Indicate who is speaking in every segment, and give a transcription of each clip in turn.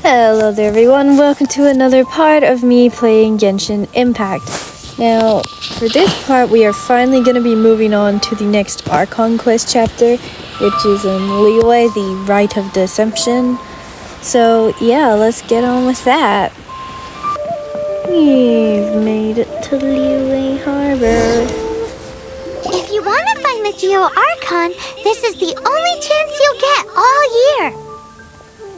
Speaker 1: Hello there everyone, welcome to another part of me playing Genshin Impact. Now, for this part we are finally going to be moving on to the next Archon quest chapter, which is in Liyue, the Rite of Deception. So yeah, let's get on with that. We've made it to Liyue Harbor.
Speaker 2: If you want to find the Geo Archon, this is the only chance you'll get all year.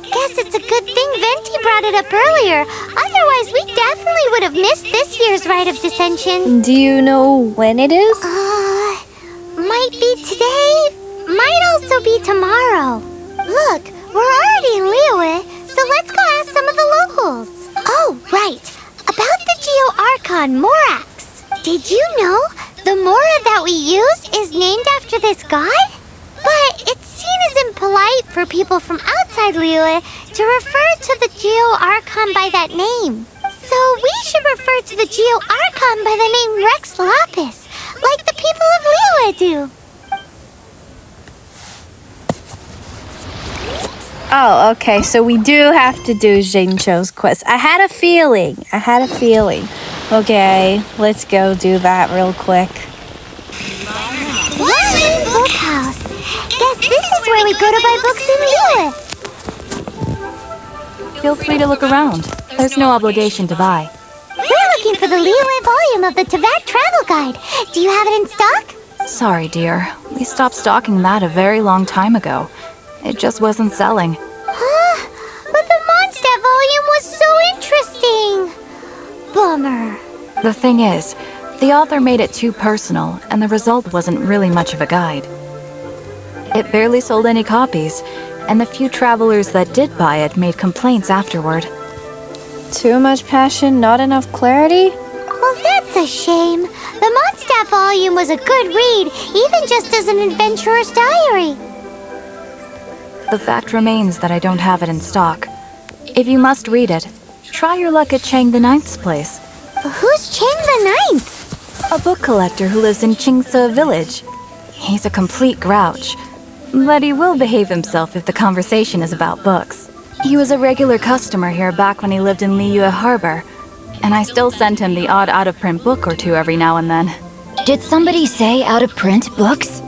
Speaker 2: Guess it's a good thing Venti brought it up earlier. Otherwise, we definitely would have missed this year's Rite of Dissension.
Speaker 1: Do you know when it is?
Speaker 2: Might be today. Might also be tomorrow. Look, we're already in Liyue, so let's go ask some of the locals. Oh, right. About the Geo Archon Morax. Did you know the Mora that we use is named after this god? But it's seen as impolite for people from outside Liyue to refer to the Geo Archon by that name. So we should refer to the Geo Archon by the name Rex Lapis, like the people of Liyue do.
Speaker 1: Oh, okay, so we do have to do Jincho's quest. I had a feeling. Okay, let's go do that real quick.
Speaker 2: Library Bookhouse. Guess this is where we go to buy books in Liyue.
Speaker 3: Feel free to look around. There's no obligation to buy.
Speaker 2: We're looking for the Liyue volume of the Teyvat Travel Guide. Do you have it in stock?
Speaker 3: Sorry, dear. We stopped stocking that a very long time ago. It just wasn't selling.
Speaker 2: Huh? But the Mondstadt volume was so interesting. Bummer.
Speaker 3: The thing is, the author made it too personal, and the result wasn't really much of a guide. It barely sold any copies, and the few travelers that did buy it made complaints afterward.
Speaker 1: Too much passion, not enough clarity?
Speaker 2: Well, that's a shame. The Mondstadt volume was a good read, even just as an adventurer's diary.
Speaker 3: The fact remains that I don't have it in stock. If you must read it, try your luck at Chang the Ninth's place.
Speaker 2: Who's Chang the Ninth?
Speaker 3: A book collector who lives in Qingce village. He's a complete grouch, but he will behave himself if the conversation is about books. He was a regular customer here back when he lived in Liyue Harbor, and I still send him the odd out-of-print book or two every now and then.
Speaker 4: Did somebody say out-of-print books?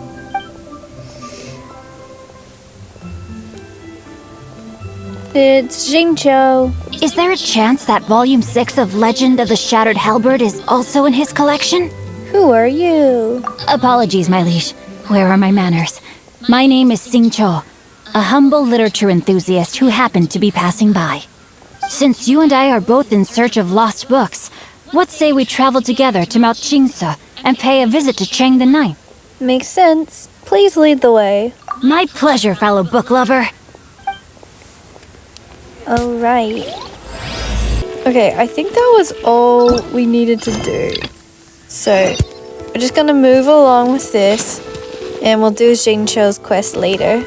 Speaker 1: It's Jincho.
Speaker 4: Is there a chance that Volume 6 of Legend of the Shattered Halberd is also in his collection?
Speaker 1: Who are you?
Speaker 4: Apologies, my liege. Where are my manners? My name is Sing Cho, a humble literature enthusiast who happened to be passing by. Since you and I are both in search of lost books, what say we travel together to Mount Qingce and pay a visit to Chang the Ninth?
Speaker 1: Makes sense. Please lead the way.
Speaker 4: My pleasure, fellow book lover.
Speaker 1: Alright. Okay, I think that was all we needed to do. So, we're just gonna move along with this, and we'll do Jincho's quest later.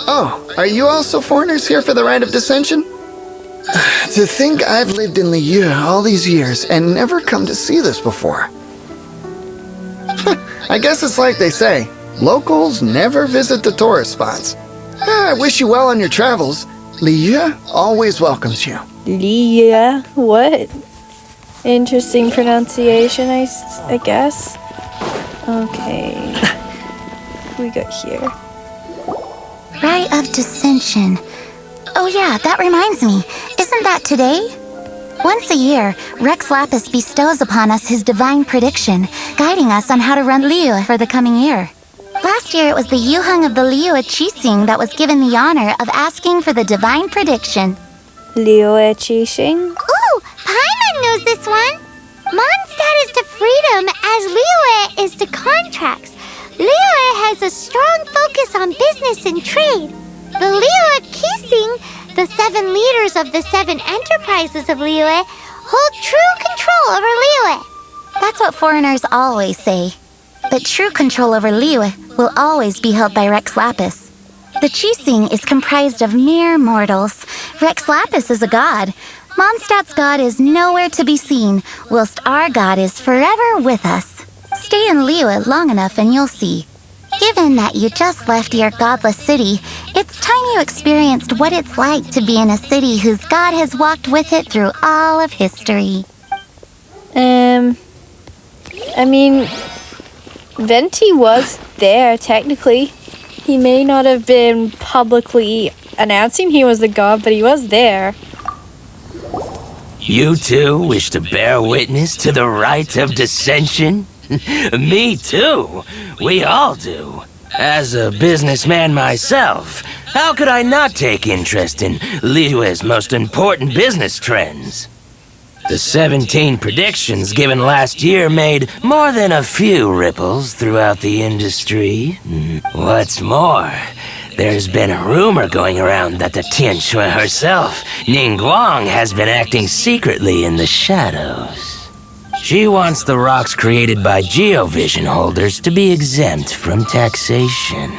Speaker 5: Oh, are you also foreigners here for the Rite of Dissension? To think I've lived in Liyue all these years and never come to see this before. I guess it's like they say, locals never visit the tourist spots. I wish you well on your travels. Liyue always welcomes you.
Speaker 1: Liyue? What? Interesting pronunciation, I guess. Okay. We got here.
Speaker 2: Rite of Dissension. Oh yeah, that reminds me. Isn't that today? Once a year, Rex Lapis bestows upon us his divine prediction, guiding us on how to run Liyue for the coming year. Last year, it was the Yuheng of the Liyue Qixing that was given the honor of asking for the divine prediction.
Speaker 1: Liyue Qixing?
Speaker 2: Ooh, Paimon knows this one! Mondstadt is to freedom as Liyue is to contracts. Liyue has a strong focus on business and trade. The Liyue Qixing, the 7 leaders of the 7 enterprises of Liyue, hold true control over Liyue. That's what foreigners always say. But true control over Liyue will always be held by Rex Lapis. The Qixing is comprised of mere mortals. Rex Lapis is a god. Mondstadt's god is nowhere to be seen, whilst our god is forever with us. Stay in Liyue long enough and you'll see. Given that you just left your godless city, it's time you experienced what it's like to be in a city whose god has walked with it through all of history.
Speaker 1: I mean, Venti was there, technically. He may not have been publicly announcing he was the god, but he was there.
Speaker 6: You two wish to bear witness to the rite of dissension? Me too. We all do. As a businessman myself, how could I not take interest in Liyue's most important business trends? The 17 predictions given last year made more than a few ripples throughout the industry. What's more, there's been a rumor going around that the Tianshui herself, Ningguang, has been acting secretly in the shadows. She wants the rocks created by Geovision holders to be exempt from taxation.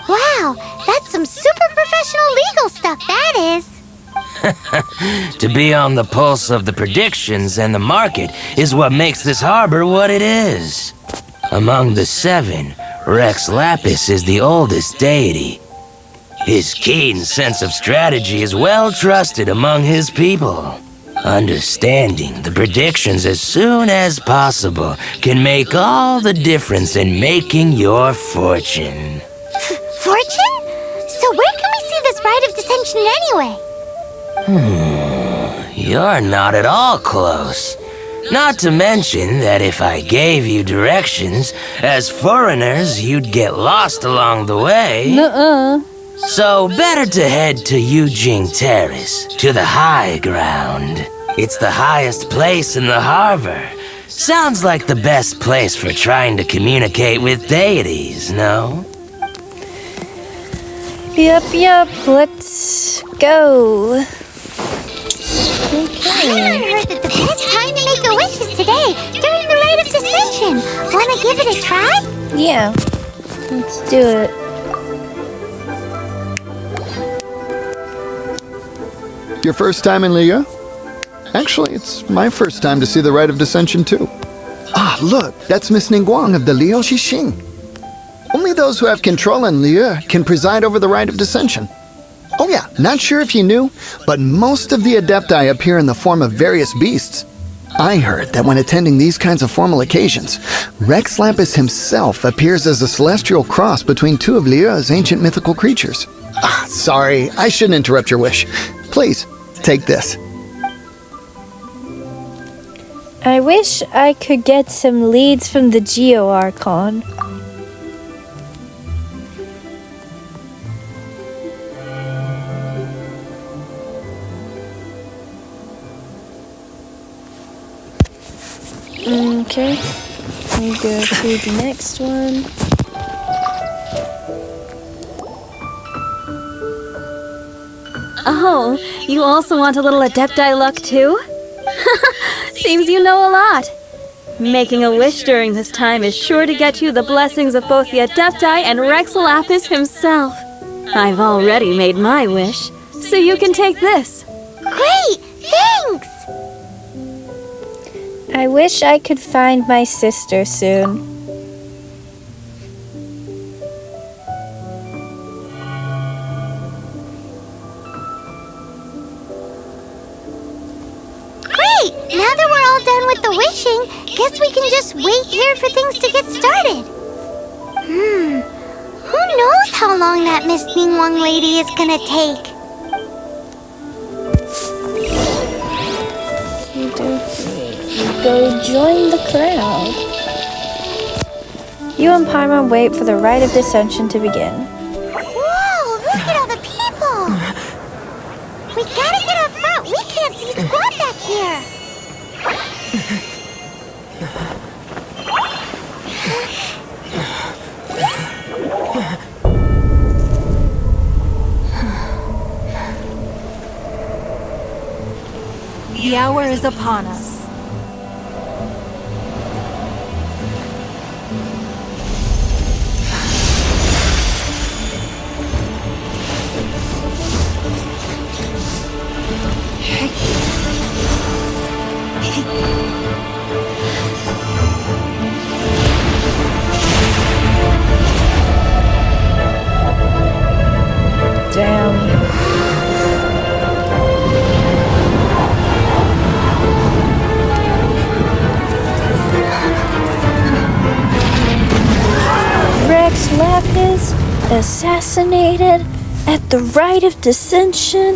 Speaker 2: Wow, that's some super professional legal stuff, that is.
Speaker 6: To be on the pulse of the predictions and the market is what makes this harbor what it is. Among the 7, Rex Lapis is the oldest deity. His keen sense of strategy is well trusted among his people. Understanding the predictions as soon as possible can make all the difference in making your fortune.
Speaker 2: Fortune? So where can we see this rite of dissension anyway?
Speaker 6: You're not at all close. Not to mention that if I gave you directions, as foreigners, you'd get lost along the way.
Speaker 1: Nuh-uh.
Speaker 6: So better to head to Yujing Terrace, to the high ground. It's the highest place in the harbor. Sounds like the best place for trying to communicate with deities, no?
Speaker 1: Yep, let's go.
Speaker 2: I heard that the best time to make a wish is today, during the rite of dissension. Wanna give it a try?
Speaker 1: Yeah, let's do it.
Speaker 5: Your first time in Liyue? Actually, it's my first time to see the rite of dissension too. Ah, look, that's Miss Ningguang of the Liu Xixing. Only those who have control in Liyue can preside over the rite of dissension. Oh yeah, not sure if you knew, but most of the Adepti appear in the form of various beasts. I heard that when attending these kinds of formal occasions, Rex Lapis himself appears as a celestial cross between 2 of Liyue's ancient mythical creatures. Ah, sorry, I shouldn't interrupt your wish. Please, take this.
Speaker 1: I wish I could get some leads from the Geo Archon. Okay, we go to the next one.
Speaker 7: Oh, you also want a little Adepti luck too? Seems you know a lot. Making a wish during this time is sure to get you the blessings of both the Adepti and Rex Lapis himself. I've already made my wish, so you can take this.
Speaker 2: Great! Thanks!
Speaker 1: I wish I could find my sister soon.
Speaker 2: Great! Now that we're all done with the wishing, guess we can just wait here for things to get started. Who knows how long that Miss Ningguang lady is gonna take?
Speaker 1: Go join the crowd. You and Paimon wait for the rite of dissension to begin.
Speaker 2: Whoa, look at all the people! We gotta get up front. We can't see squat back here.
Speaker 3: The hour is upon us.
Speaker 1: assassinated at the rite of dissension.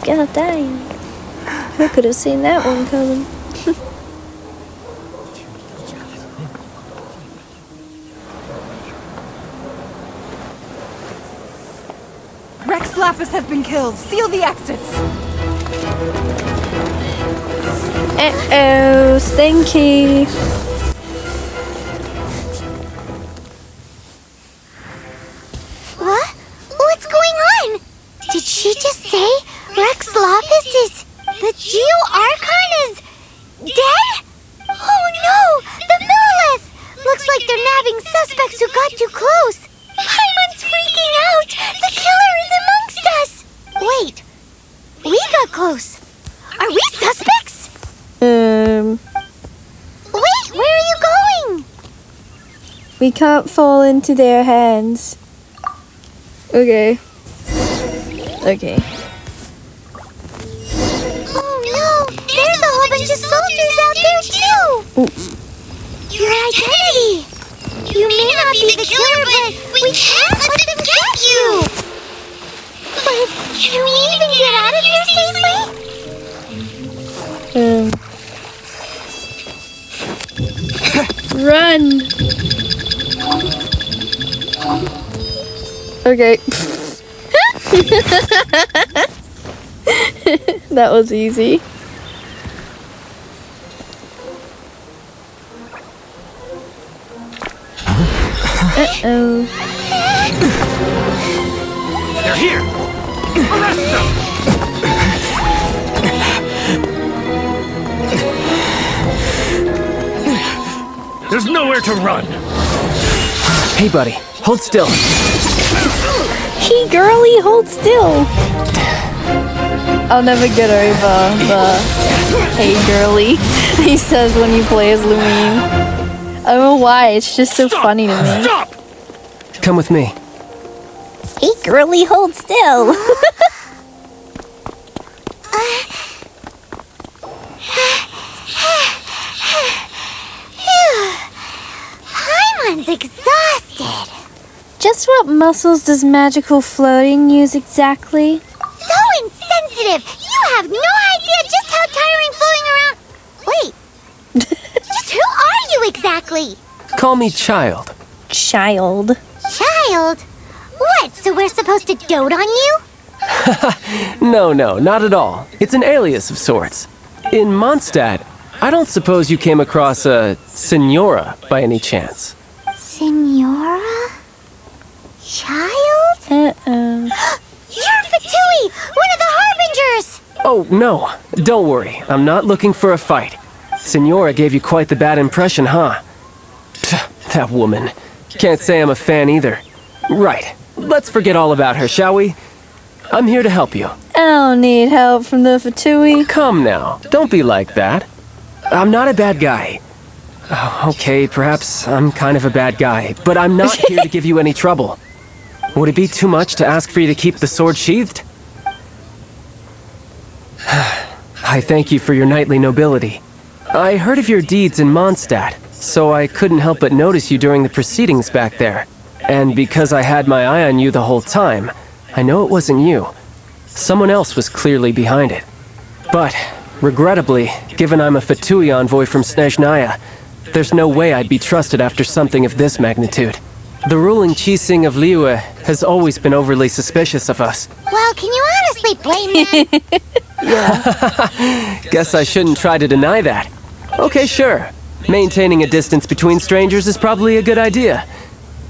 Speaker 1: God dang. Who could have seen that one coming?
Speaker 8: Rex Lapis has been killed. Seal the exits.
Speaker 1: Uh-oh, Stinky.
Speaker 2: What? What's going on? Did she just say Rex Lapis is... the Geo-Archon is... dead? Oh no! The Millilith! Looks like they're nabbing suspects who got too close. Paimon's freaking out! The killer is amongst us! Wait. We got close. Are we suspects? Wait, where are you going?
Speaker 1: We can't fall into their hands. Okay. Okay.
Speaker 2: Oh no! There's a whole bunch of soldiers out there too!
Speaker 1: Ooh.
Speaker 2: Your identity! You may not be the killer, but we can't let them get you! But can we even get out of here safely?
Speaker 1: Run! Okay. That was easy. Uh-oh.
Speaker 6: They're here! Arrest them! There's nowhere to run!
Speaker 9: Hey, buddy, hold still.
Speaker 1: Hey, girly, hold still. I'll never get over the "hey, girly" he says when you play as Lumine. I don't know why, it's just so funny to me.
Speaker 6: Stop!
Speaker 9: Come with me.
Speaker 1: Hey, girly, hold still.
Speaker 2: Paimon's exhausted.
Speaker 1: Just what muscles does magical floating use exactly?
Speaker 2: So insensitive! You have no idea just how tiring floating around... Wait. Just who are you exactly?
Speaker 9: Call me Child.
Speaker 1: Child.
Speaker 2: Child? What, so we're supposed to dote on you?
Speaker 9: No, not at all. It's an alias of sorts. In Mondstadt, I don't suppose you came across a Senora by any chance.
Speaker 2: Senora? Child?
Speaker 1: Uh-oh.
Speaker 2: You're Fatui, one of the Harbingers!
Speaker 9: Oh, no. Don't worry. I'm not looking for a fight. Senora gave you quite the bad impression, huh? Pfft, that woman. Can't say I'm a fan either. Right. Let's forget all about her, shall we? I'm here to help you.
Speaker 1: I don't need help from the Fatui.
Speaker 9: Come now. Don't be like that. I'm not a bad guy. Oh, okay, perhaps I'm kind of a bad guy, but I'm not here to give you any trouble. Would it be too much to ask for you to keep the sword sheathed? I thank you for your knightly nobility. I heard of your deeds in Mondstadt, so I couldn't help but notice you during the proceedings back there. And because I had my eye on you the whole time, I know it wasn't you. Someone else was clearly behind it. But, regrettably, given I'm a Fatui envoy from Snezhnaya, there's no way I'd be trusted after something of this magnitude. The ruling Chising of Liyue has always been overly suspicious of us.
Speaker 2: Well, can you honestly blame them?
Speaker 9: Guess I shouldn't try to deny that. Okay, sure. Maintaining a distance between strangers is probably a good idea.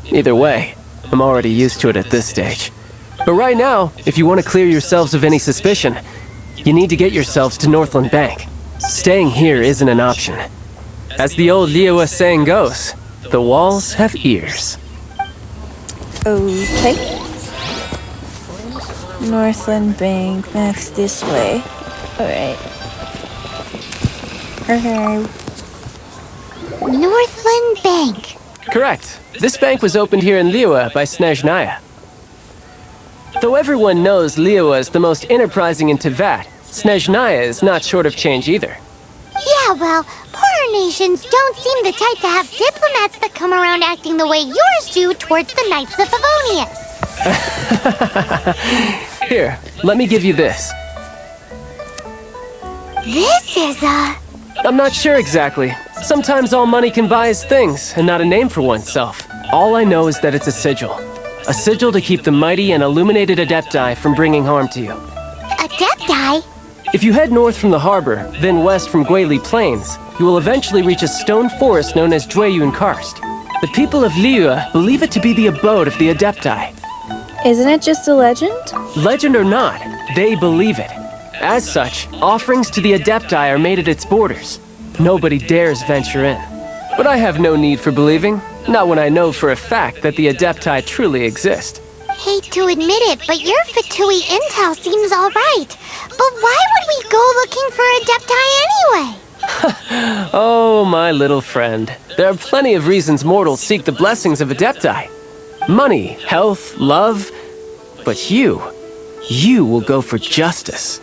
Speaker 9: Either way, I'm already used to it at this stage. But right now, if you want to clear yourselves of any suspicion, you need to get yourselves to Northland Bank. Staying here isn't an option. As the old Liyue saying goes, the walls have ears.
Speaker 1: Okay. Northland Bank, that's this way. Alright. Okay.
Speaker 2: Northland Bank.
Speaker 9: Correct. This bank was opened here in Liyue by Snezhnaya. Though everyone knows Liyue is the most enterprising in Teyvat, Snezhnaya is not short of change either.
Speaker 2: Yeah, well, poor other nations don't seem the type to have diplomats that come around acting the way yours do towards the Knights of Favonius.
Speaker 9: Here, let me give you this.
Speaker 2: This is
Speaker 9: I'm not sure exactly. Sometimes all money can buy is things, and not a name for oneself. All I know is that it's a sigil. A sigil to keep the mighty and illuminated Adepti from bringing harm to you.
Speaker 2: Adepti?
Speaker 9: If you head north from the harbor, then west from Guili Plains, you will eventually reach a stone forest known as Jueyun Karst. The people of Liyue believe it to be the abode of the Adepti.
Speaker 1: Isn't it just a legend?
Speaker 9: Legend or not, they believe it. As such, offerings to the Adepti are made at its borders. Nobody dares venture in. But I have no need for believing, not when I know for a fact that the Adepti truly exist.
Speaker 2: Hate to admit it, but your Fatui intel seems alright. But why would we go looking for Adepti anyway?
Speaker 9: Oh, my little friend. There are plenty of reasons mortals seek the blessings of Adepti. Money, health, love. But you will go for justice.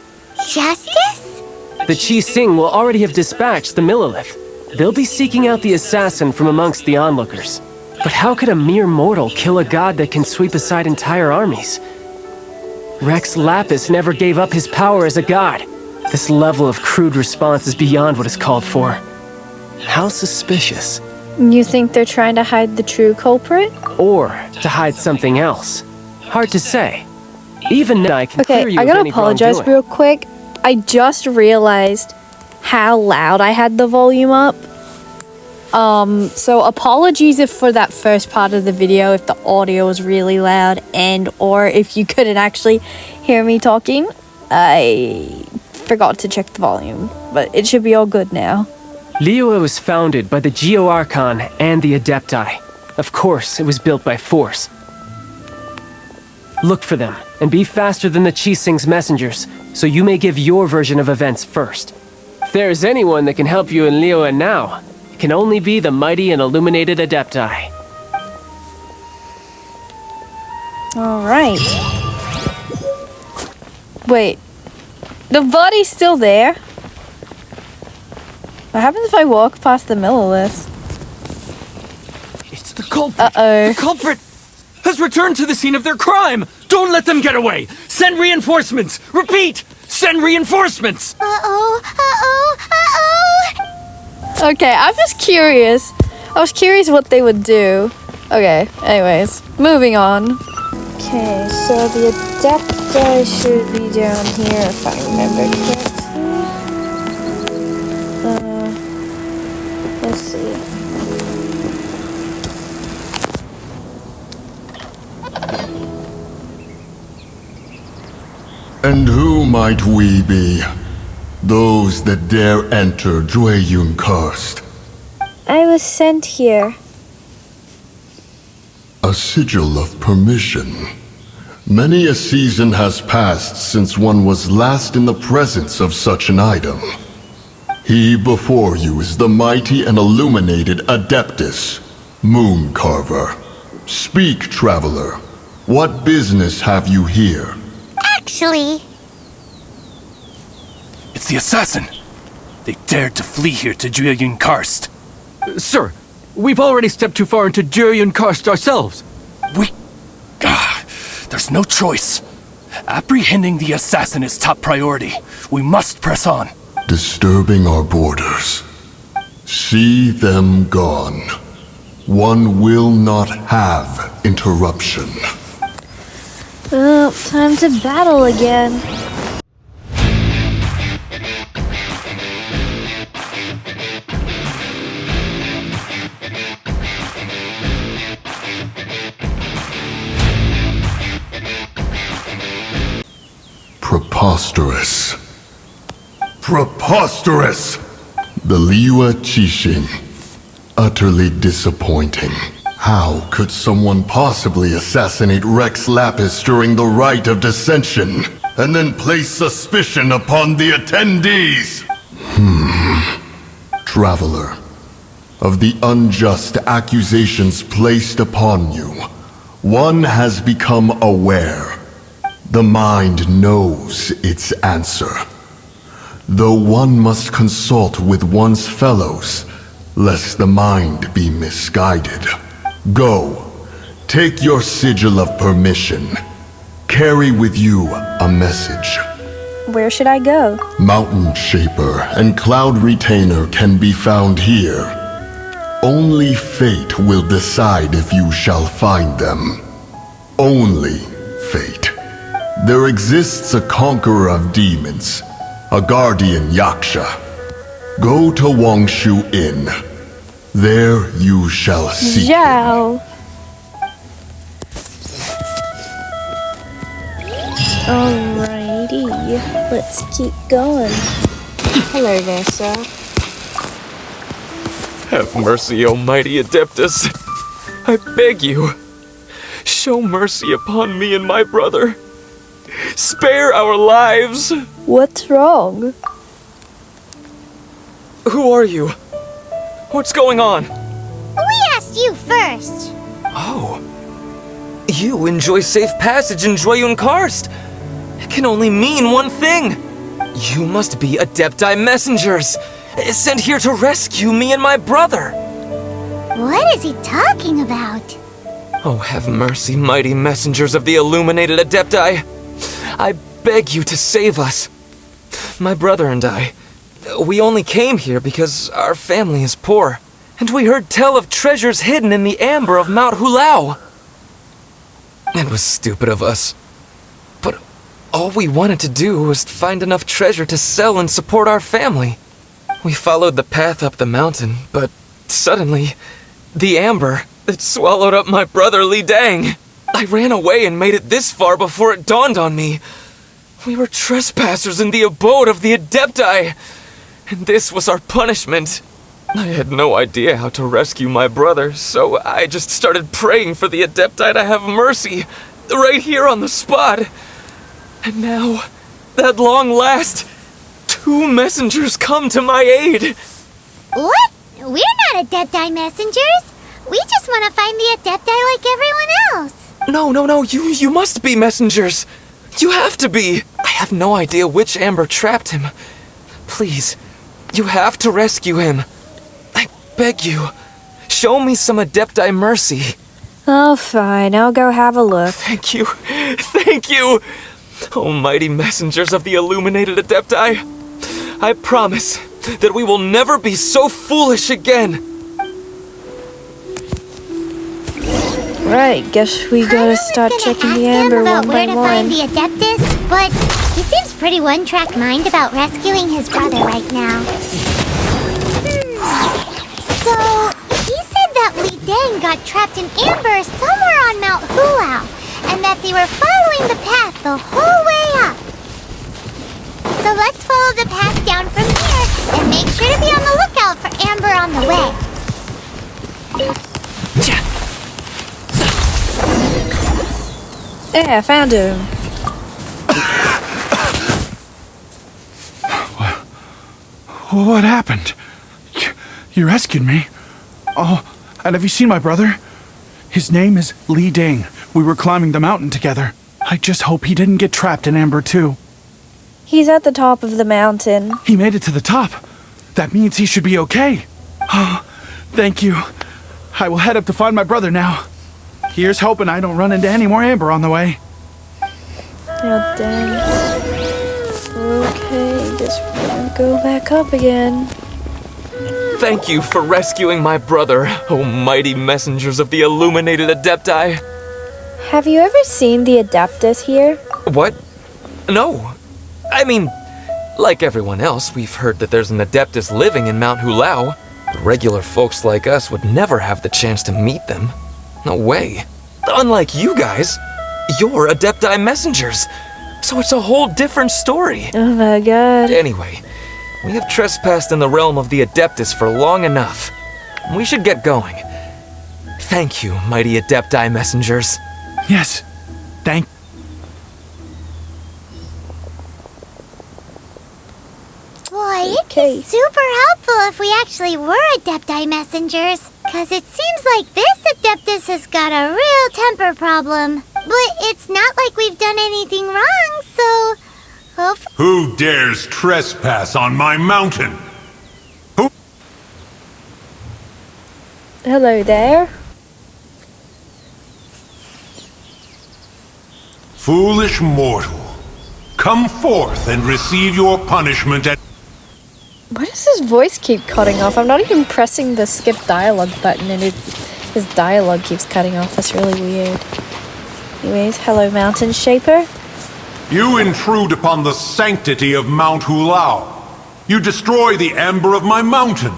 Speaker 2: Justice?
Speaker 9: The Chi Sing will already have dispatched the Millilith. They'll be seeking out the assassin from amongst the onlookers. But how could a mere mortal kill a god that can sweep aside entire armies? Rex Lapis never gave up his power as a god. This level of crude response is beyond what is called for. How suspicious.
Speaker 1: You think they're trying to hide the true culprit?
Speaker 9: Or to hide something else. Hard to say. Even now I can clear you
Speaker 1: I
Speaker 9: of
Speaker 1: gotta
Speaker 9: any
Speaker 1: apologize
Speaker 9: wrongdoing.
Speaker 1: real quick. I just realized how loud I had the volume up. So apologies if for that first part of the video, if the audio was really loud and or if you couldn't actually hear me talking. I forgot to check the volume, but it should be all good now.
Speaker 9: Liyue was founded by the Geo Archon and the Adepti. Of course, it was built by force. Look for them, and be faster than the Chi Sing's messengers, so you may give your version of events first. If there is anyone that can help you in Liyue now, it can only be the mighty and illuminated Adepti.
Speaker 1: Alright. Wait. The body's still there? What happens if I walk past the Millilith?
Speaker 10: It's the culprit.
Speaker 1: Uh-oh.
Speaker 10: The culprit has returned to the scene of their crime. Don't let them get away. Send reinforcements. Repeat, send reinforcements.
Speaker 1: Okay, I'm just curious. I was curious what they would do. Okay, anyways, moving on. Okay, so the Adepti should be down here if I remember correctly. Let's see.
Speaker 11: And who might we be? Those that dare enter Jueyun Karst.
Speaker 1: I was sent here.
Speaker 11: A sigil of permission. Many a season has passed since one was last in the presence of such an item. He before you is the mighty and illuminated Adeptus, Moon Carver. Speak, traveler. What business have you here?
Speaker 2: Actually,
Speaker 10: It's the assassin. They dared to flee here to Jueyun Karst. Sir, we've already stepped too far into Jueyun Karst ourselves. There's no choice. Apprehending the assassin is top priority. We must press on.
Speaker 11: Disturbing our borders. See them gone. One will not have interruption.
Speaker 1: Well, time to battle again.
Speaker 11: Preposterous. Preposterous! The Liyue Qixing. Utterly disappointing. How could someone possibly assassinate Rex Lapis during the rite of dissension, and then place suspicion upon the attendees? Traveler, of the unjust accusations placed upon you, one has become aware. The mind knows its answer. Though one must consult with one's fellows, lest the mind be misguided. Go, take your sigil of permission. Carry with you a message.
Speaker 1: Where should I go?
Speaker 11: Mountain Shaper and Cloud Retainer can be found here. Only fate will decide if you shall find them. Only fate. There exists a conqueror of demons, a guardian Yaksha. Go to Wangshu Inn. There you shall see him.
Speaker 1: Zhao. Alrighty, let's keep going. Hello there, sir.
Speaker 12: Have mercy, O mighty Adeptus. I beg you, show mercy upon me and my brother. Spare our lives.
Speaker 1: What's wrong?
Speaker 12: Who are you? What's going on?
Speaker 2: We asked you first.
Speaker 12: Oh. You enjoy safe passage in Joyun Karst. It can only mean one thing. You must be Adepti messengers, sent here to rescue me and my brother.
Speaker 2: What is he talking about?
Speaker 12: Oh, have mercy, mighty messengers of the illuminated Adepti. I beg you to save us. My brother and I, we only came here because our family is poor, and we heard tell of treasures hidden in the amber of Mount Hulao. It was stupid of us, but all we wanted to do was find enough treasure to sell and support our family. We followed the path up the mountain, but suddenly, the amber, it swallowed up my brother Li Dang. I ran away and made it this far before it dawned on me. We were trespassers in the abode of the Adepti, and this was our punishment. I had no idea how to rescue my brother, so I just started praying for the Adepti to have mercy, right here on the spot. And now, at long last, 2 messengers come to my aid.
Speaker 2: What? We're not Adepti messengers. We just want to find the Adepti like everyone else.
Speaker 12: No, you must be messengers. You have to be. I have no idea which amber trapped him. Please, you have to rescue him. I beg you, show me some Adepti mercy.
Speaker 1: Oh, fine. I'll go have a look.
Speaker 12: Thank you. Thank you. Oh, mighty messengers of the illuminated Adepti. I promise that we will never be so foolish again.
Speaker 1: Right, guess we gotta start checking the amber one by
Speaker 2: where to find
Speaker 1: one.
Speaker 2: the Adeptus, but he seems pretty one-track mind about rescuing his brother right now. So, he said that Li Dang got trapped in amber somewhere on Mount Hulao, and that they were following the path the whole way up. So let's follow the path down from here, and make sure to be on the lookout for amber on the way.
Speaker 1: Yeah, I found him.
Speaker 13: What happened? You rescued me. Oh, and have you seen my brother? His name is Li Dang. We were climbing the mountain together. I just hope he didn't get trapped in amber too.
Speaker 1: He's at the top of the mountain.
Speaker 13: He made it to the top. That means he should be okay. Oh, thank you. I will head up to find my brother now. Here's hoping I don't run into any more amber on the way.
Speaker 1: Oh, dang. Okay, guess we're gonna go back up again.
Speaker 12: Thank you for rescuing my brother, oh mighty messengers of the illuminated Adepti.
Speaker 1: Have you ever seen the Adeptus here?
Speaker 12: What? No. I mean, like everyone else, we've heard that there's an Adeptus living in Mount Hulao. But regular folks like us would never have the chance to meet them. No way. Unlike you guys, you're Adepti messengers. So it's a whole different story.
Speaker 1: Oh my god.
Speaker 12: Anyway, we have trespassed in the realm of the Adeptus for long enough. We should get going. Thank you, mighty Adepti messengers.
Speaker 13: Yes, thank.
Speaker 2: Boy, it'd be super helpful if we actually were Adepti messengers. Cause it seems like this Adeptus has got a real temper problem. But it's not like we've done anything wrong, so...
Speaker 14: Who dares trespass on my mountain?
Speaker 1: Hello there.
Speaker 14: Foolish mortal, come forth and receive your punishment at...
Speaker 1: Why does his voice keep cutting off? I'm not even pressing the skip dialogue button and his dialogue keeps cutting off. That's really weird. Anyways, hello Mountain Shaper.
Speaker 14: You intrude upon the sanctity of Mount Hulao. You destroy the amber of my mountain.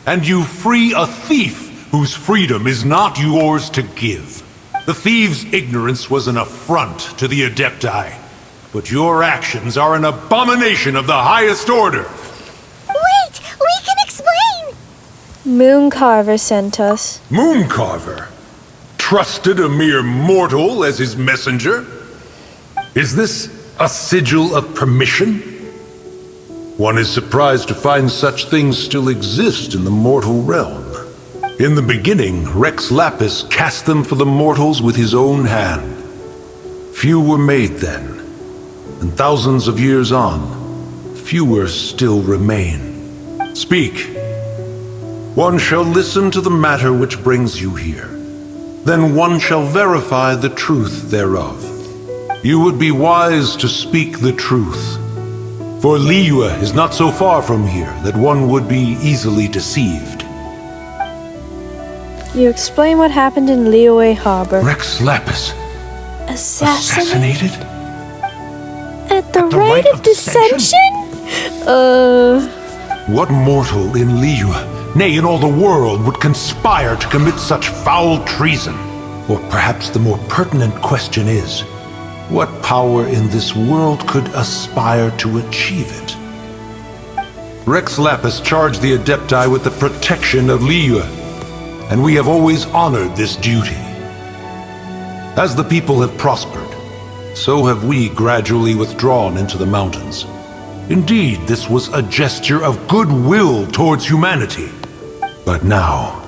Speaker 14: And you free a thief whose freedom is not yours to give. The thief's ignorance was an affront to the Adepti. But your actions are an abomination of the highest order.
Speaker 2: Wait! We can explain!
Speaker 1: Mooncarver sent us.
Speaker 14: Mooncarver? Trusted a mere mortal as his messenger? Is this a sigil of permission? One is surprised to find such things still exist in the mortal realm. In the beginning, Rex Lapis cast them for the mortals with his own hand. Few were made then, and thousands of years on, fewer still remain. Speak. One shall listen to the matter which brings you here. Then one shall verify the truth thereof. You would be wise to speak the truth. For Liyue is not so far from here that one would be easily deceived.
Speaker 1: You explain what happened in Liyue Harbor.
Speaker 14: Rex Lapis.
Speaker 1: Assassinated? At the rite of dissension?
Speaker 14: What mortal in Liyue, nay in all the world, would conspire to commit such foul treason? Or perhaps the more pertinent question is, what power in this world could aspire to achieve it? Rex Lapis charged the Adepti with the protection of Liyue, and we have always honored this duty. As the people have prospered, so have we gradually withdrawn into the mountains. Indeed, this was a gesture of goodwill towards humanity. But now,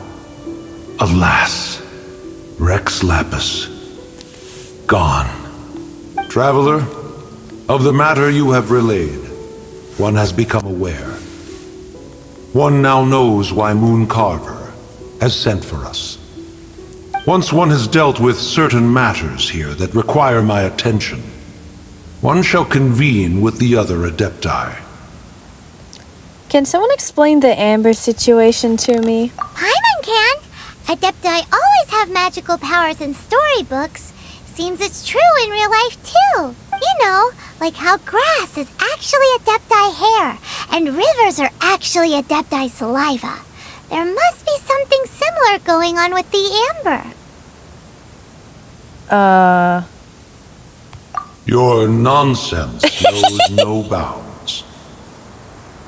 Speaker 14: alas, Rex Lapis, gone. Traveler, of the matter you have relayed, one has become aware. One now knows why Mooncarver has sent for us. Once one has dealt with certain matters here that require my attention, one shall convene with the other Adepti.
Speaker 1: Can someone explain the Amber situation to me?
Speaker 2: Paimon can! Adepti always have magical powers in storybooks. Seems it's true in real life too. You know, like how grass is actually Adepti hair, and rivers are actually Adepti saliva. There must be something similar going on with the amber.
Speaker 14: Your nonsense knows no bounds.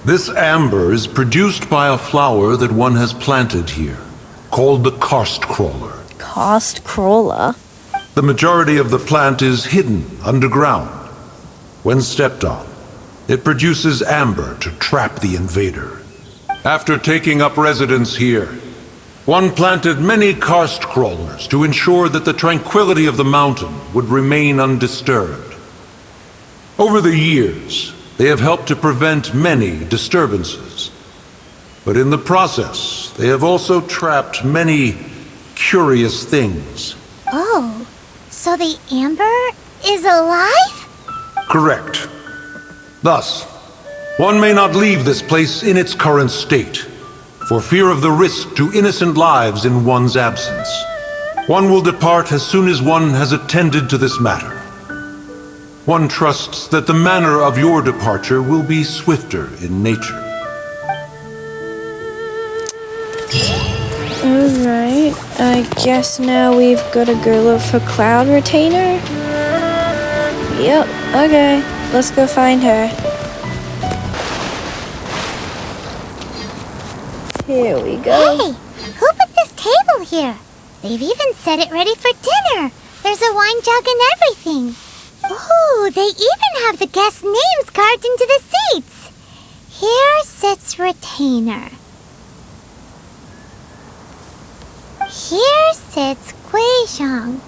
Speaker 14: This amber is produced by a flower that one has planted here, called the karst crawler.
Speaker 1: Karst crawler?
Speaker 14: The majority of the plant is hidden underground. When stepped on, it produces amber to trap the invader. After taking up residence here, one planted many karst crawlers to ensure that the tranquility of the mountain would remain undisturbed. Over the years, they have helped to prevent many disturbances. But in the process, they have also trapped many curious things.
Speaker 2: Oh, so the amber is alive?
Speaker 14: Correct. Thus, one may not leave this place in its current state, for fear of the risk to innocent lives in one's absence. One will depart as soon as one has attended to this matter. One trusts that the manner of your departure will be swifter in nature.
Speaker 1: Alright, I guess now we've got to go look for Cloud Retainer? Yep, okay, let's go find her. Here we go.
Speaker 2: Hey, who put this table here? They've even set it ready for dinner. There's a wine jug and everything. Ooh, they even have the guests' names carved into the seats. Here sits Retainer. Here sits Guizhong.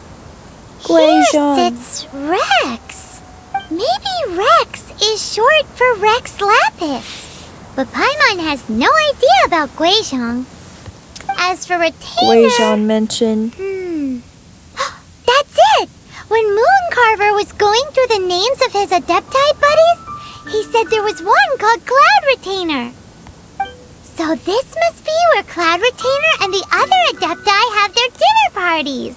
Speaker 2: Here sits Rex. Maybe Rex is short for Rex Lapis. But Paimon has no idea about Guizhong. As for retainer...
Speaker 1: Guijon mentioned.
Speaker 2: That's it! When Mooncarver was going through the names of his Adepti buddies, he said there was one called Cloud Retainer. So this must be where Cloud Retainer and the other Adepti have their dinner parties.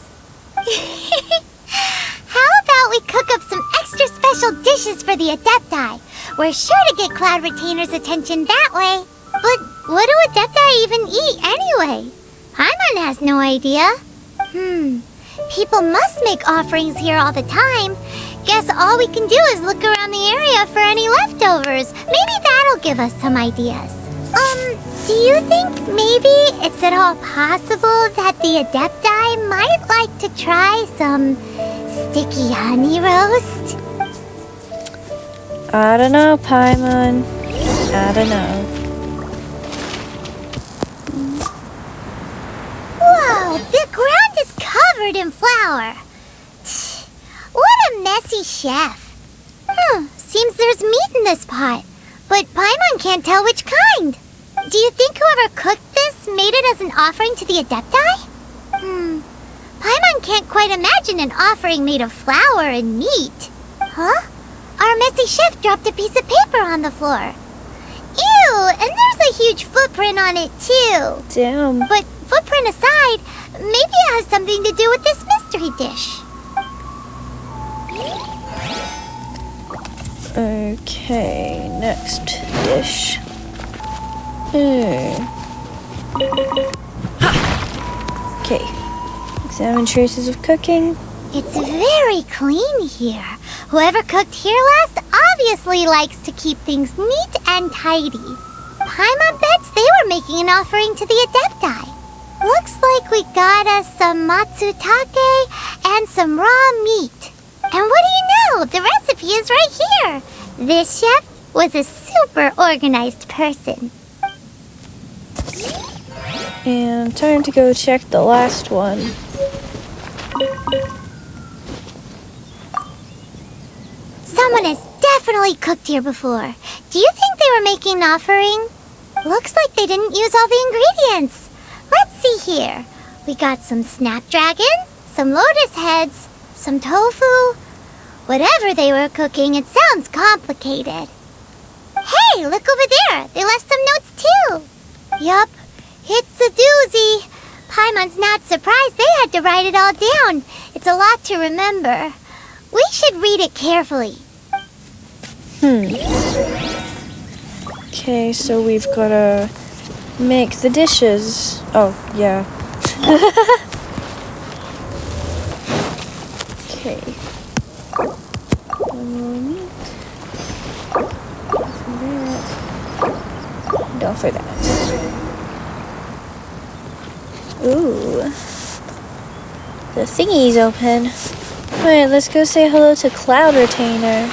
Speaker 2: How about we cook up some extra special dishes for the Adepti? We're sure to get Cloud Retainer's attention that way. But what do Adepti even eat anyway? Paimon has no idea. People must make offerings here all the time. Guess all we can do is look around the area for any leftovers. Maybe that'll give us some ideas. Do you think maybe it's at all possible that the Adepti might like to try some sticky honey roast?
Speaker 1: I don't know, Paimon. I don't know.
Speaker 2: Whoa, the ground is covered in flour. What a messy chef. Seems there's meat in this pot, but Paimon can't tell which kind. Do you think whoever cooked this made it as an offering to the Adepti? Paimon can't quite imagine an offering made of flour and meat. Huh? Our messy chef dropped a piece of paper on the floor. Ew, and there's a huge footprint on it too.
Speaker 1: Damn.
Speaker 2: But footprint aside, maybe it has something to do with this mystery dish.
Speaker 1: Okay, next dish. Okay. Examine traces of cooking.
Speaker 2: It's very clean here. Whoever cooked here last obviously likes to keep things neat and tidy. Paimon bets they were making an offering to the Adepti. Looks like we got us some matsutake and some raw meat. And what do you know? The recipe is right here. This chef was a super organized person.
Speaker 1: And time to go check the last one.
Speaker 2: Someone has definitely cooked here before. Do you think they were making an offering? Looks like they didn't use all the ingredients. Let's see here. We got some snapdragon, some lotus heads, some tofu. Whatever they were cooking, it sounds complicated. Hey, look over there. They left some notes too. Yup, it's a doozy. Paimon's not surprised they had to write it all down. It's a lot to remember. We should read it carefully.
Speaker 1: Okay, so we've gotta make the dishes. Oh, yeah. Okay. One more meat. Don't for that. Ooh. The thingy's open. Alright, let's go say hello to Cloud Retainer.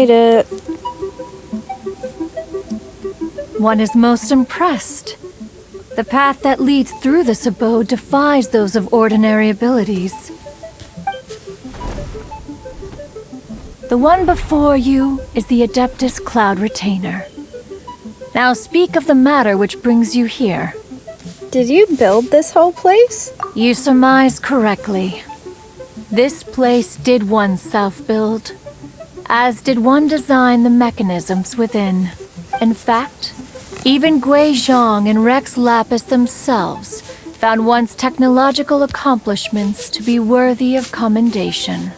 Speaker 1: made it.
Speaker 4: One is most impressed. The path that leads through this abode defies those of ordinary abilities. The one before you is the Adeptus Cloud Retainer. Now speak of the matter which brings you here.
Speaker 1: Did you build this whole place?
Speaker 4: You surmise correctly. This place did one self-build, as did one design the mechanisms within. In fact, even Gui Zhang and Rex Lapis themselves found one's technological accomplishments to be worthy of commendation.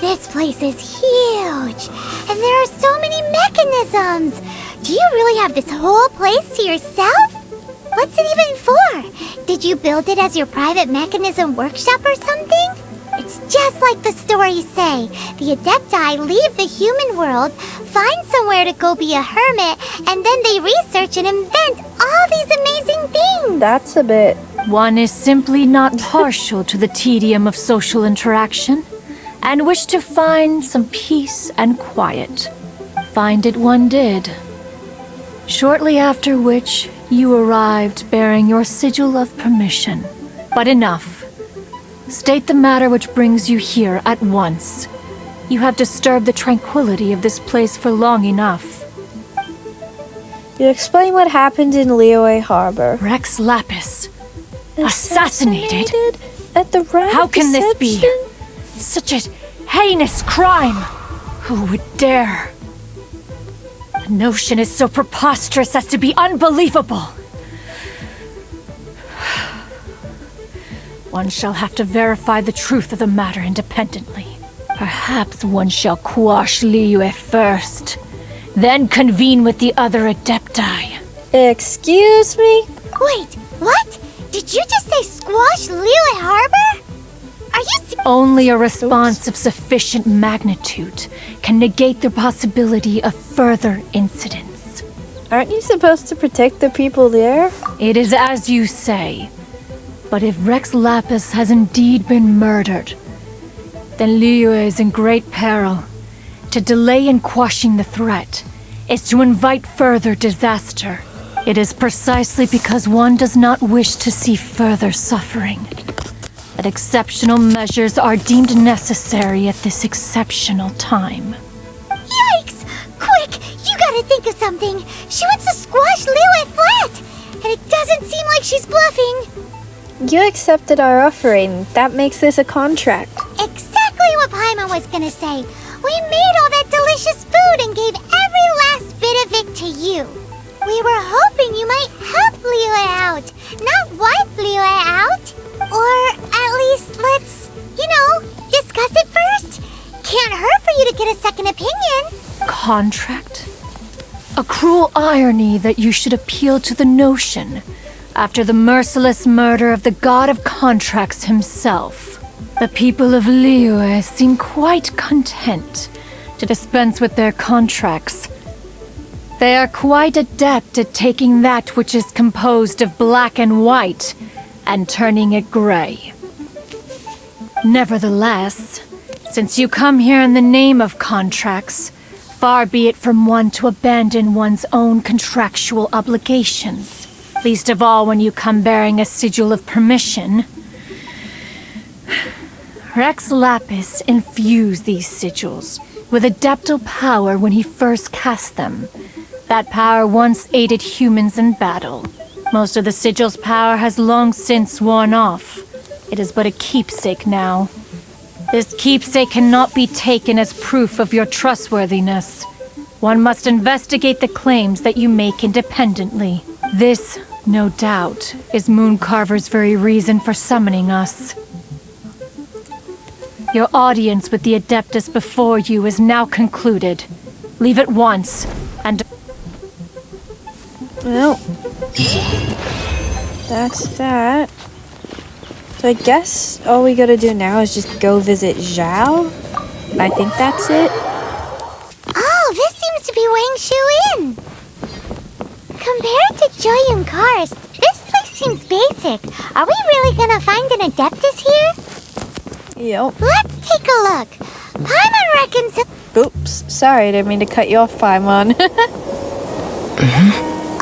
Speaker 2: This place is huge, and there are so many mechanisms. Do you really have this whole place to yourself? What's it even for? Did you build it as your private mechanism workshop or something? It's just like the stories say. The Adepti leave the human world, find somewhere to go be a hermit, and then they research and invent all these amazing things.
Speaker 1: That's a bit...
Speaker 4: One is simply not partial to the tedium of social interaction, and wished to find some peace and quiet. Find it one did. Shortly after which, you arrived bearing your sigil of permission. But enough. State the matter which brings you here at once. You have disturbed the tranquility of this place for long enough.
Speaker 1: You explain what happened in Liyue Harbor.
Speaker 4: Rex Lapis. Assassinated?
Speaker 1: At the rank
Speaker 4: How can this be?
Speaker 1: deception?
Speaker 4: Such a heinous crime! Who would dare? The notion is so preposterous as to be unbelievable. One shall have to verify the truth of the matter independently. Perhaps one shall quash Liyue first, then convene with the other Adepti.
Speaker 1: Excuse me?
Speaker 2: Wait, what? Did you just say squash Liyue Harbor? Are you
Speaker 4: Only a response of sufficient magnitude can negate the possibility of further incidents.
Speaker 1: Aren't you supposed to protect the people there?
Speaker 4: It is as you say. But if Rex Lapis has indeed been murdered, then Liyue is in great peril. To delay in quashing the threat is to invite further disaster. It is precisely because one does not wish to see further suffering that exceptional measures are deemed necessary at this exceptional time.
Speaker 2: Yikes! Quick, you gotta think of something. She wants to squash Liyue flat, and it doesn't seem like she's bluffing.
Speaker 1: You accepted our offering. That makes this a contract.
Speaker 2: Exactly what Paimon was gonna say. We made all that delicious food and gave every last bit of it to you. We were hoping you might help Liyue out, not wipe Liyue out. Or at least let's, discuss it first. Can't hurt for you to get a second opinion.
Speaker 4: Contract? A cruel irony that you should appeal to the notion after the merciless murder of the god of contracts himself. The people of Liyue seem quite content to dispense with their contracts. They are quite adept at taking that which is composed of black and white and turning it gray. Nevertheless, since you come here in the name of contracts, far be it from one to abandon one's own contractual obligations. Least of all when you come bearing a sigil of permission. Rex Lapis infused these sigils with adeptal power when he first cast them. That power once aided humans in battle. Most of the sigil's power has long since worn off. It is but a keepsake now. This keepsake cannot be taken as proof of your trustworthiness. One must investigate the claims that you make independently. This, no doubt, is Mooncarver's very reason for summoning us. Your audience with the Adeptus before you is now concluded. Leave at once, and...
Speaker 1: Well, that's that. So I guess all we gotta do now is just go visit Zhao. I think that's it.
Speaker 2: Oh, this seems to be Wang Shu Inn. Compared to Jueyun Karst, this place seems basic. Are we really gonna find an Adeptus here?
Speaker 1: Yep.
Speaker 2: Let's take a look. Paimon reckons...
Speaker 1: Oops, sorry, I didn't mean to cut you off, Paimon.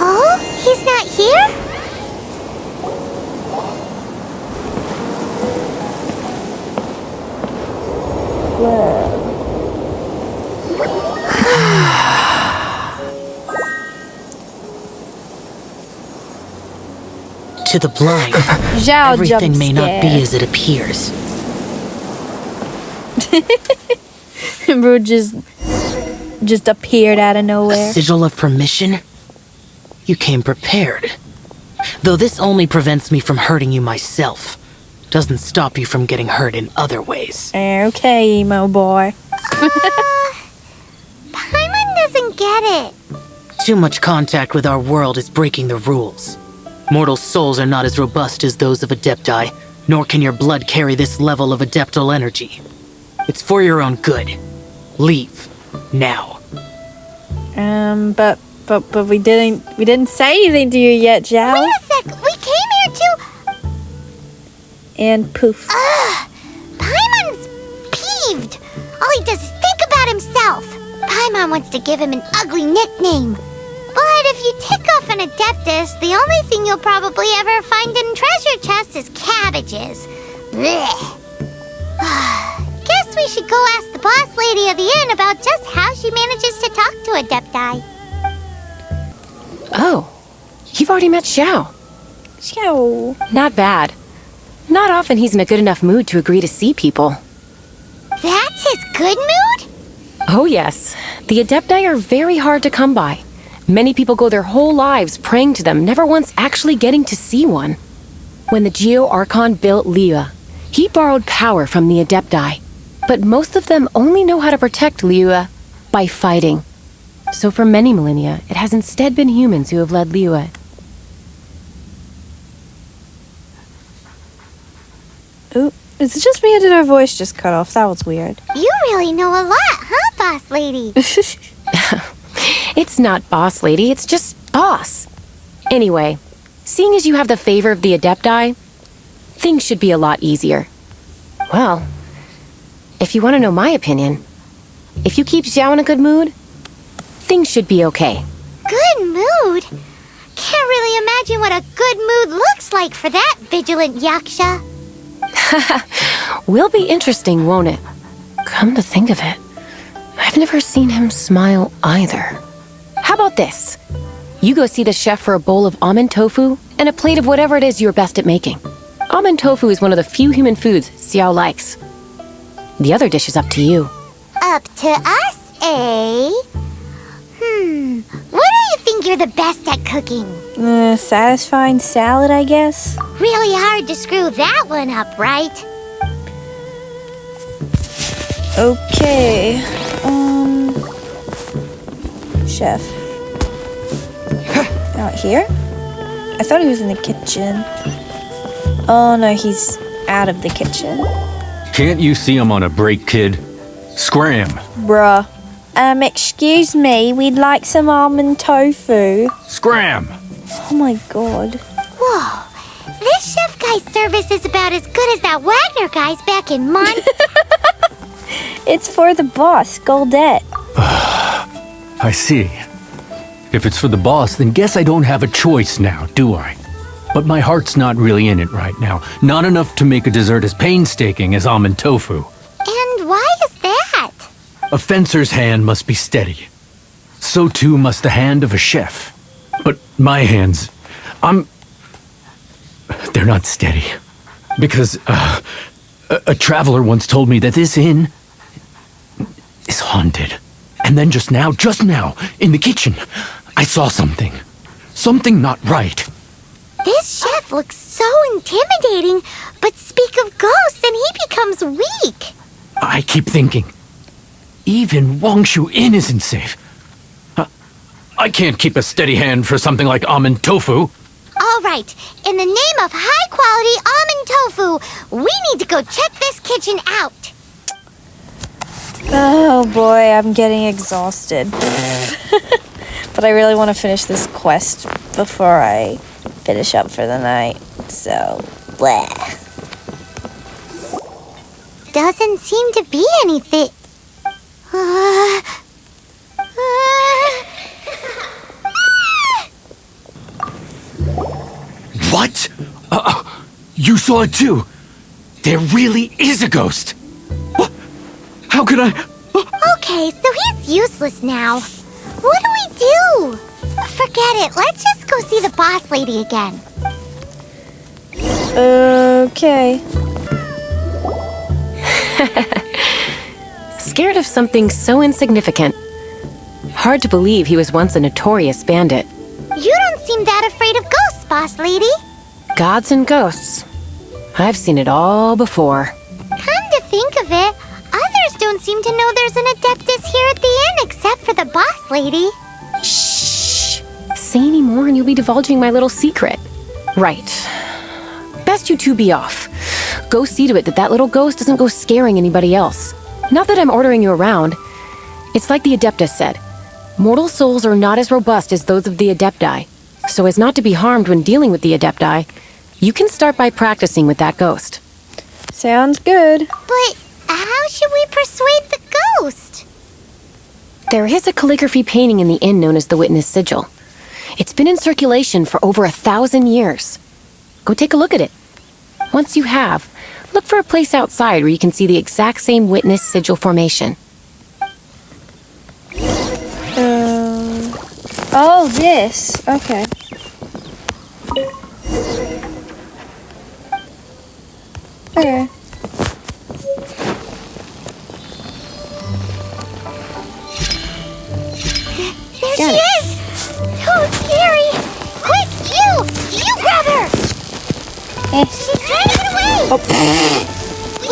Speaker 2: Oh, he's not here?
Speaker 15: To the blind,
Speaker 1: Zhao
Speaker 15: everything
Speaker 1: jump
Speaker 15: may not be
Speaker 1: scare.
Speaker 15: as it appears.
Speaker 1: Bro just appeared out of nowhere.
Speaker 15: A sigil of permission? You came prepared. Though this only prevents me from hurting you myself, doesn't stop you from getting hurt in other ways.
Speaker 1: Okay, emo boy.
Speaker 2: Paimon doesn't get it.
Speaker 15: Too much contact with our world is breaking the rules. Mortal souls are not as robust as those of Adepti, nor can your blood carry this level of adeptal energy. It's for your own good. Leave. Now.
Speaker 1: But we didn't say anything to you yet, Zhao.
Speaker 2: Wait a sec, we came here to...
Speaker 1: And poof.
Speaker 2: Paimon's peeved. All he does is think about himself. Paimon wants to give him an ugly nickname. But if you tick off an Adeptus, the only thing you'll probably ever find in treasure chests is cabbages. Blech. Guess we should go ask the boss lady of the inn about just how she manages to talk to Adepti.
Speaker 16: Oh, you've already met Xiao.
Speaker 1: Xiao.
Speaker 16: Not bad. Not often he's in a good enough mood to agree to see people.
Speaker 2: That's his good mood?
Speaker 16: Oh yes, the Adepti are very hard to come by. Many people go their whole lives praying to them, never once actually getting to see one. When the Geo Archon built Liyue, he borrowed power from the Adepti. But most of them only know how to protect Liyue by fighting. So for many millennia, it has instead been humans who have led Liyue.
Speaker 1: Ooh, it's just me or did our voice just cut off? That was weird.
Speaker 2: You really know a lot, huh, boss lady?
Speaker 16: It's not boss lady, it's just boss. Anyway, seeing as you have the favor of the Adepti, things should be a lot easier. Well, if you want to know my opinion, if you keep Xiao in a good mood, things should be okay.
Speaker 2: Good mood? Can't really imagine what a good mood looks like for that vigilant yaksha.
Speaker 16: Will be interesting, won't it? Come to think of it, I've never seen him smile either. How about this? You go see the chef for a bowl of almond tofu and a plate of whatever it is you're best at making. Almond tofu is one of the few human foods Xiao likes. The other dish is up to you.
Speaker 2: Up to us, eh? What do you think you're the best at cooking?
Speaker 1: Satisfying salad, I guess?
Speaker 2: Really hard to screw that one up, right?
Speaker 1: Okay. Chef. Out here? I thought he was in the kitchen. Oh no, he's out of the kitchen.
Speaker 10: Can't you see I'm on a break, kid? Scram.
Speaker 1: Bruh. Excuse me, we'd like some almond tofu.
Speaker 10: Scram.
Speaker 1: Oh my god.
Speaker 2: Whoa. This chef guy's service is about as good as that Wagner guy's back in
Speaker 1: It's for the boss, Goldette.
Speaker 10: I see. If it's for the boss, then guess I don't have a choice now, do I? But my heart's not really in it right now. Not enough to make a dessert as painstaking as almond tofu.
Speaker 2: And why is that?
Speaker 10: A fencer's hand must be steady. So too must the hand of a chef. But my hands, they're not steady. Because, a traveler once told me that this inn is haunted. And then just now, in the kitchen, I saw something. Something not right.
Speaker 2: This chef looks so intimidating, but speak of ghosts and he becomes weak.
Speaker 10: I keep thinking, even Wangshu Inn isn't safe. I can't keep a steady hand for something like almond tofu.
Speaker 2: All right, in the name of high-quality almond tofu, we need to go check this kitchen out.
Speaker 1: Oh boy, I'm getting exhausted. But I really want to finish this quest before I finish up for the night. So, bleh.
Speaker 2: Doesn't seem to be anything.
Speaker 10: What? You saw it too? There really is a ghost! What? How could I...
Speaker 2: Okay, so he's useless now. What do we do? Forget it. Let's just go see the boss lady again.
Speaker 1: Okay.
Speaker 16: Scared of something so insignificant. Hard to believe he was once a notorious bandit.
Speaker 2: You don't seem that afraid of ghosts, boss lady.
Speaker 16: Gods and ghosts. I've seen it all before.
Speaker 2: Come to think of it, others don't seem to know there's an Adeptus here at the inn except for the boss lady.
Speaker 16: Shh! Say any more and you'll be divulging my little secret. Right. Best you two be off. Go see to it that little ghost doesn't go scaring anybody else. Not that I'm ordering you around. It's like the Adeptus said. Mortal souls are not as robust as those of the Adepti. So as not to be harmed when dealing with the Adepti, you can start by practicing with that ghost.
Speaker 1: Sounds good.
Speaker 2: But how should we persuade the ghost?
Speaker 16: There is a calligraphy painting in the inn known as the Witness Sigil. It's been in circulation for over 1,000 years. Go take a look at it. Once you have, look for a place outside where you can see the exact same Witness Sigil formation.
Speaker 1: Oh, this. Okay. Okay.
Speaker 2: There she is! So scary! Quick, you grab her! She's trying to get away!
Speaker 1: Oh.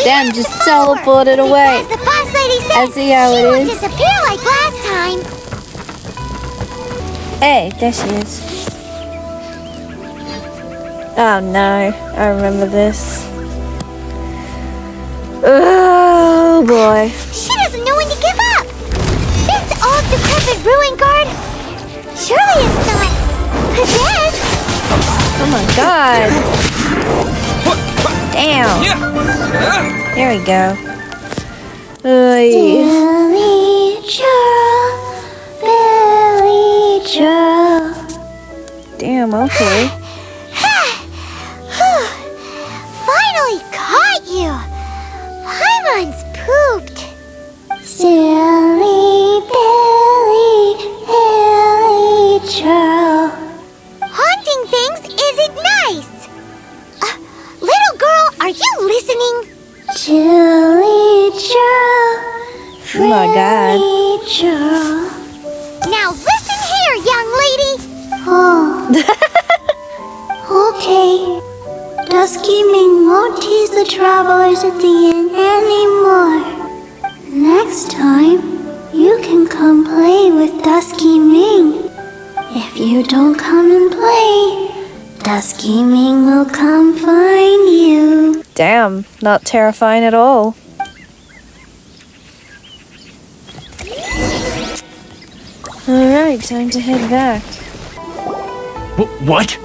Speaker 1: Damn, just teleported away.
Speaker 2: Because the boss lady said
Speaker 1: I see how
Speaker 2: she
Speaker 1: it
Speaker 2: won't
Speaker 1: is.
Speaker 2: disappear like last time.
Speaker 1: Hey, there she is. Oh no, I remember this. Oh boy.
Speaker 2: She doesn't know when to give up. This old decrepit ruin guard. Surely it's not possessed.
Speaker 1: Oh my god. Damn. There we go.
Speaker 2: Billy Joe.
Speaker 1: Damn, okay.
Speaker 2: Finally caught you. Paimon's pooped. Silly Billy Joe. Haunting things isn't nice. Little girl, are you listening? Silly Joe.
Speaker 1: Oh my god.
Speaker 2: Joe. Now listen here, young lady. Oh. Okay. Dusky Ming won't tease the travelers at the inn anymore. Next time, you can come play with Dusky Ming. If you don't come and play, Dusky Ming will come find you.
Speaker 1: Damn, not terrifying at all. Alright, time to head back.
Speaker 10: What?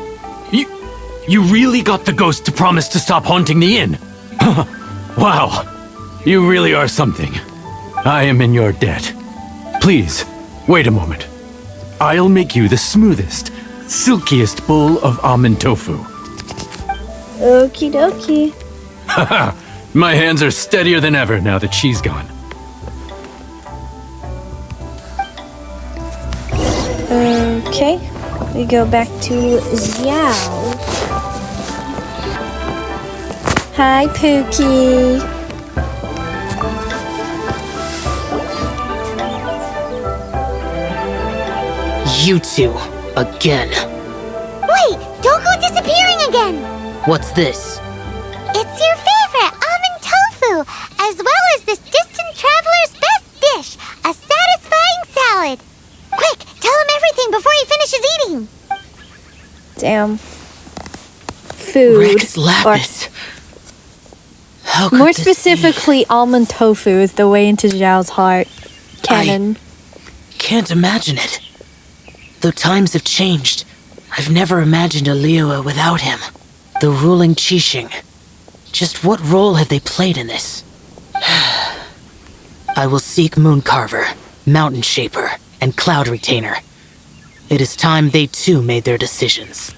Speaker 10: You really got the ghost to promise to stop haunting the inn? Wow, you really are something. I am in your debt. Please, wait a moment. I'll make you the smoothest, silkiest bowl of almond tofu.
Speaker 1: Okie dokie.
Speaker 10: Haha, my hands are steadier than ever now that she's gone.
Speaker 1: Okay, we go back to Xiao. Hi, Pookie.
Speaker 15: You two, again.
Speaker 2: Wait, don't go disappearing again.
Speaker 15: What's this?
Speaker 2: It's your favorite almond tofu, as well as this distant traveler's best dish, a satisfying salad. Quick, tell him everything before he finishes eating.
Speaker 1: Damn. Food.
Speaker 15: Rex Lapis. How could
Speaker 1: More
Speaker 15: this
Speaker 1: specifically, almond tofu is the way into Zhao's heart. Canon.
Speaker 15: Can't imagine it. Though times have changed, I've never imagined a Liyue without him. The ruling Qixing. Just what role have they played in this? I will seek Mooncarver, Mountain Shaper, and Cloud Retainer. It is time they too made their decisions.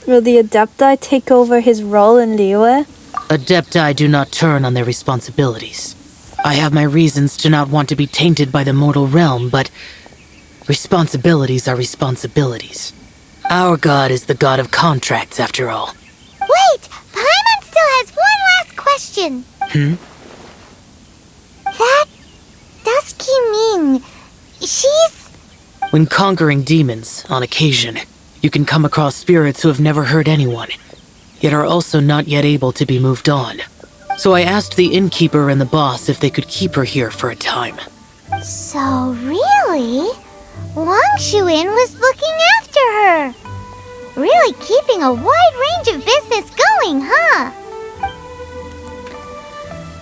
Speaker 1: Will the Adepti take over his role in Liyue?
Speaker 15: Adepti do not turn on their responsibilities. I have my reasons to not want to be tainted by the mortal realm, but responsibilities are responsibilities. Our god is the god of contracts, after all.
Speaker 2: Wait! Paimon still has one last question. That Dusky Ming, she's...
Speaker 15: When conquering demons, on occasion, you can come across spirits who have never hurt anyone, yet are also not yet able to be moved on. So I asked the innkeeper and the boss if they could keep her here for a time.
Speaker 2: So really? Wang Shuin was looking after her. Really keeping a wide range of business going, huh?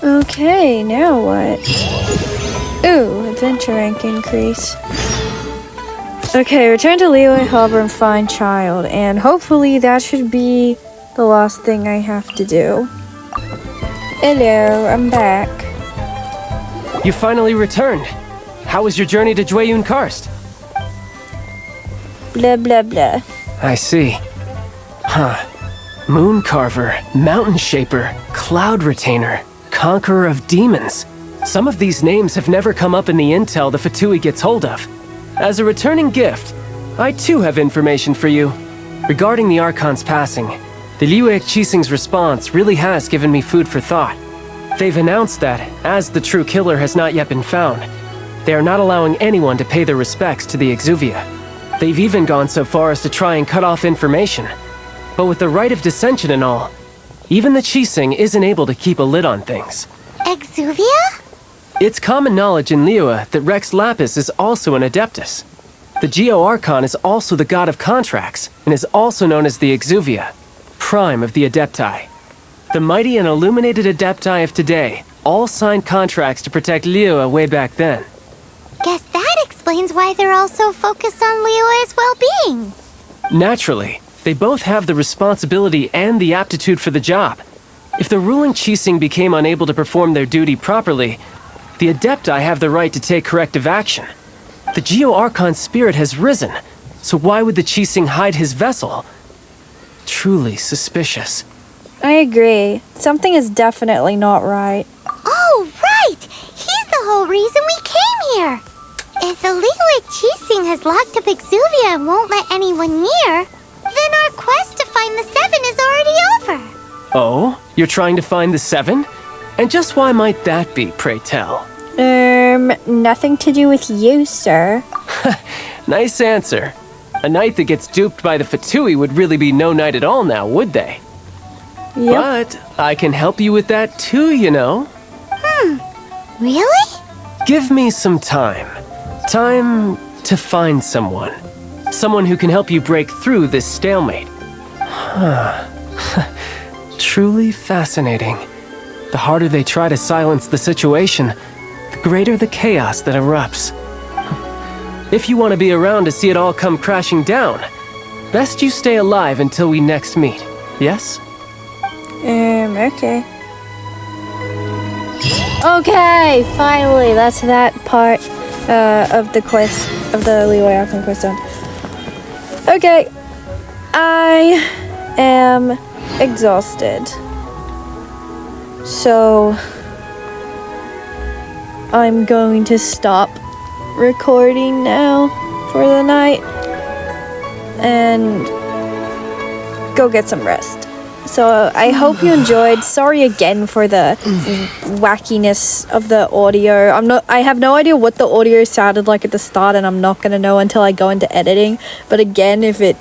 Speaker 1: Okay, now what? Ooh, adventure rank increase. Okay, return to Liyue Harbor and find child, and hopefully that should be the last thing I have to do. Hello, I'm back.
Speaker 9: You finally returned. How was your journey to Jueyun Karst?
Speaker 1: Blah blah blah.
Speaker 9: I see. Huh. Mooncarver, Mountain Shaper, Cloud Retainer, Conqueror of Demons. Some of these names have never come up in the intel the Fatui gets hold of. As a returning gift, I too have information for you. Regarding the Archon's passing, the Liyue Qixing's response really has given me food for thought. They've announced that, as the true killer has not yet been found, they are not allowing anyone to pay their respects to the Exuvia. They've even gone so far as to try and cut off information. But with the right of dissension and all, even the Qixing isn't able to keep a lid on things.
Speaker 2: Exuvia?
Speaker 9: It's common knowledge in Liyue that Rex Lapis is also an Adeptus. The Geo Archon is also the god of contracts, and is also known as the Exuvia, prime of the Adepti. The mighty and illuminated Adepti of today all signed contracts to protect Liyue way back then.
Speaker 2: Guess that explains why they're all so focused on Liyue's well-being.
Speaker 9: Naturally, they both have the responsibility and the aptitude for the job. If the ruling Qixing became unable to perform their duty properly, the Adepti have the right to take corrective action. The Geo Archon's spirit has risen, so why would the Qixing hide his vessel? Truly suspicious.
Speaker 1: I agree. Something is definitely not right.
Speaker 2: Oh, right! He's the whole reason we came here! If the Liyue Qixing has locked up Exuvia and won't let anyone near, then our quest to find the Seven is already over.
Speaker 9: Oh? You're trying to find the Seven? And just why might that be, pray tell?
Speaker 1: Nothing to do with you, sir.
Speaker 9: Nice answer. A knight that gets duped by the Fatui would really be no knight at all now, would they?
Speaker 1: Yep.
Speaker 9: But I can help you with that too, you know.
Speaker 2: Really?
Speaker 9: Give me some time. Time to find someone. Someone who can help you break through this stalemate. Truly fascinating. The harder they try to silence the situation, the greater the chaos that erupts. If you want to be around to see it all come crashing down, best you stay alive until we next meet, yes?
Speaker 1: Okay. Okay, finally, that's that part of the quest, of the Liyue Archon quest done. Okay, I am exhausted. So, I'm going to stop recording now for the night and go get some rest. So I hope you enjoyed. Sorry again for the wackiness of the audio. I have no idea what the audio sounded like at the start, and I'm not gonna know until I go into editing. But again, if it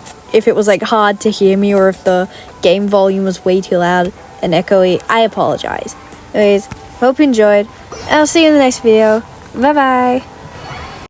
Speaker 1: was like hard to hear me, or if the game volume was way too loud and echoey, I apologize. Anyways, hope you enjoyed. I'll see you in the next video. Bye bye.